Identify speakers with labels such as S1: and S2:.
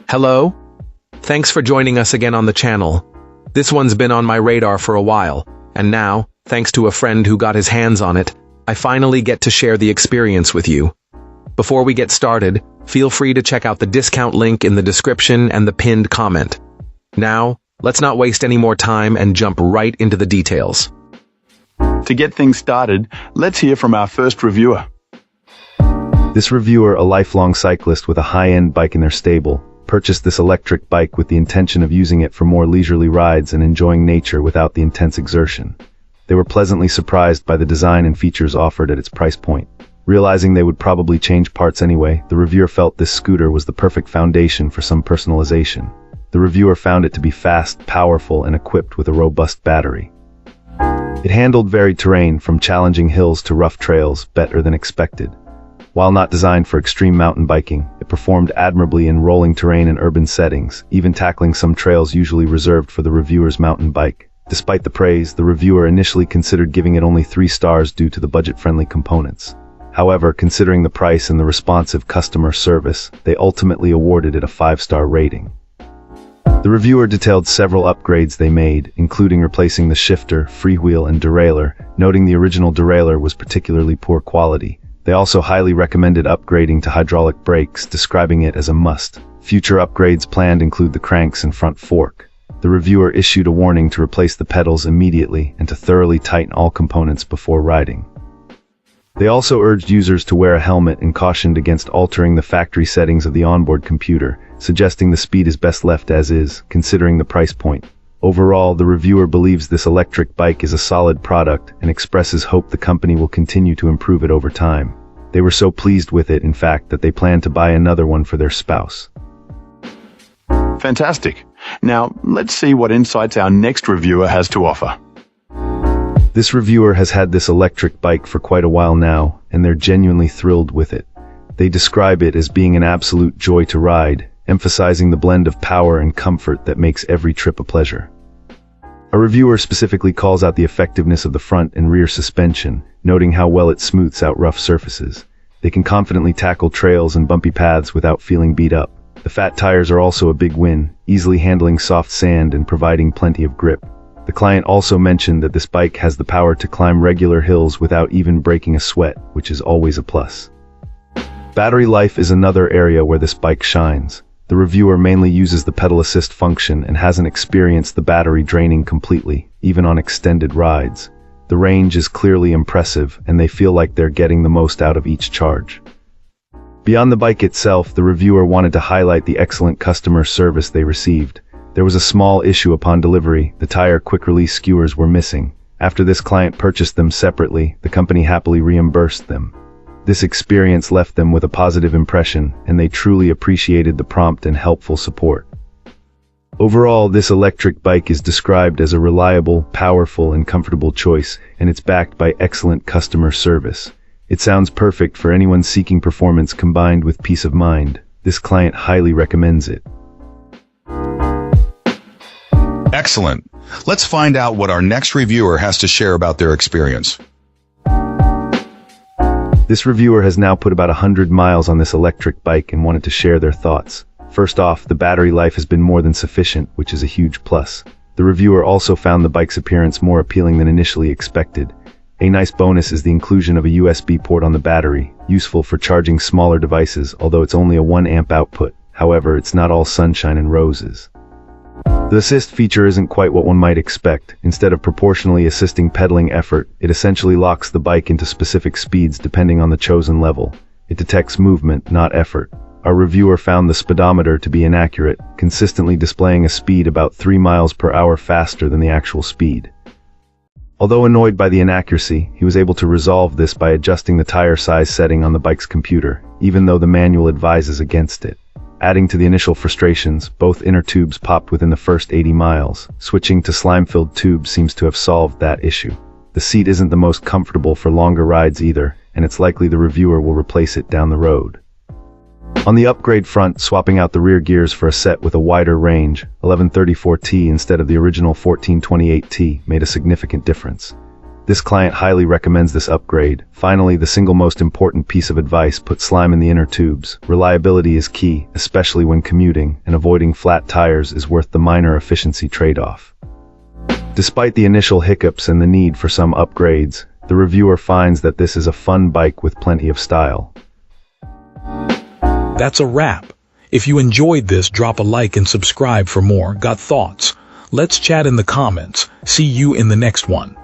S1: Hello? Thanks for joining us again on the channel. This one's been on my radar for a while, and now, thanks to a friend who got his hands on it, I finally get to share the experience with you. Before we get started, feel free to check out the discount link in the description and the pinned comment. Now, let's not waste any more time and jump right into the details.
S2: To get things started, let's hear from our first reviewer.
S3: This reviewer, a lifelong cyclist with a high-end bike in their stable, purchased this electric bike with the intention of using it for more leisurely rides and enjoying nature without the intense exertion. They were pleasantly surprised by the design and features offered at its price point. Realizing they would probably change parts anyway, the reviewer felt this scooter was the perfect foundation for some personalization. The reviewer found it to be fast, powerful, and equipped with a robust battery. It handled varied terrain, from challenging hills to rough trails, better than expected. While not designed for extreme mountain biking, it performed admirably in rolling terrain and urban settings, even tackling some trails usually reserved for the reviewer's mountain bike. Despite the praise, the reviewer initially considered giving it only 3 stars due to the budget-friendly components. However, considering the price and the responsive customer service, they ultimately awarded it a 5-star rating. The reviewer detailed several upgrades they made, including replacing the shifter, freewheel, and derailleur, noting the original derailleur was particularly poor quality. They also highly recommended upgrading to hydraulic brakes, describing it as a must. Future upgrades planned include the cranks and front fork. The reviewer issued a warning to replace the pedals immediately and to thoroughly tighten all components before riding. They also urged users to wear a helmet and cautioned against altering the factory settings of the onboard computer, suggesting the speed is best left as is, considering the price point. Overall, the reviewer believes this electric bike is a solid product and expresses hope the company will continue to improve it over time. They were so pleased with it, in fact, that they plan to buy another one for their spouse.
S2: Fantastic. Now, let's see what insights our next reviewer has to offer.
S3: This reviewer has had this electric bike for quite a while now, and they're genuinely thrilled with it. They describe it as being an absolute joy to ride, emphasizing the blend of power and comfort that makes every trip a pleasure. A reviewer specifically calls out the effectiveness of the front and rear suspension, noting how well it smooths out rough surfaces. They can confidently tackle trails and bumpy paths without feeling beat up. The fat tires are also a big win, easily handling soft sand and providing plenty of grip. The client also mentioned that this bike has the power to climb regular hills without even breaking a sweat, which is always a plus. Battery life is another area where this bike shines. The reviewer mainly uses the pedal assist function and hasn't experienced the battery draining completely, even on extended rides. The range is clearly impressive, and they feel like they're getting the most out of each charge. Beyond the bike itself, the reviewer wanted to highlight the excellent customer service they received. There was a small issue upon delivery. The tire quick-release skewers were missing. After this client purchased them separately, the company happily reimbursed them. This experience left them with a positive impression, and they truly appreciated the prompt and helpful support. Overall, this electric bike is described as a reliable, powerful, and comfortable choice, and it's backed by excellent customer service. It sounds perfect for anyone seeking performance combined with peace of mind. This client highly recommends it.
S4: Excellent. Let's find out what our next reviewer has to share about their experience.
S3: This reviewer has now put about 100 miles on this electric bike and wanted to share their thoughts. First off, the battery life has been more than sufficient, which is a huge plus. The reviewer also found the bike's appearance more appealing than initially expected. A nice bonus is the inclusion of a USB port on the battery, useful for charging smaller devices, although it's only a 1 amp output. However, it's not all sunshine and roses. The assist feature isn't quite what one might expect. Instead of proportionally assisting pedaling effort, it essentially locks the bike into specific speeds depending on the chosen level. It detects movement, not effort. Our reviewer found the speedometer to be inaccurate, consistently displaying a speed about 3 miles per hour faster than the actual speed. Although annoyed by the inaccuracy, he was able to resolve this by adjusting the tire size setting on the bike's computer, even though the manual advises against it. Adding to the initial frustrations, both inner tubes popped within the first 80 miles. Switching to slime-filled tubes seems to have solved that issue. The seat isn't the most comfortable for longer rides either, and it's likely the reviewer will replace it down the road. On the upgrade front, swapping out the rear gears for a set with a wider range, 1134T instead of the original 1428T, made a significant difference. This client highly recommends this upgrade. Finally, the single most important piece of advice: put slime in the inner tubes. Reliability is key, especially when commuting, and avoiding flat tires is worth the minor efficiency trade-off. Despite the initial hiccups and the need for some upgrades, the reviewer finds that this is a fun bike with plenty of style.
S5: That's a wrap. If you enjoyed this, drop a like and subscribe for more. Got thoughts? Let's chat in the comments. See you in the next one.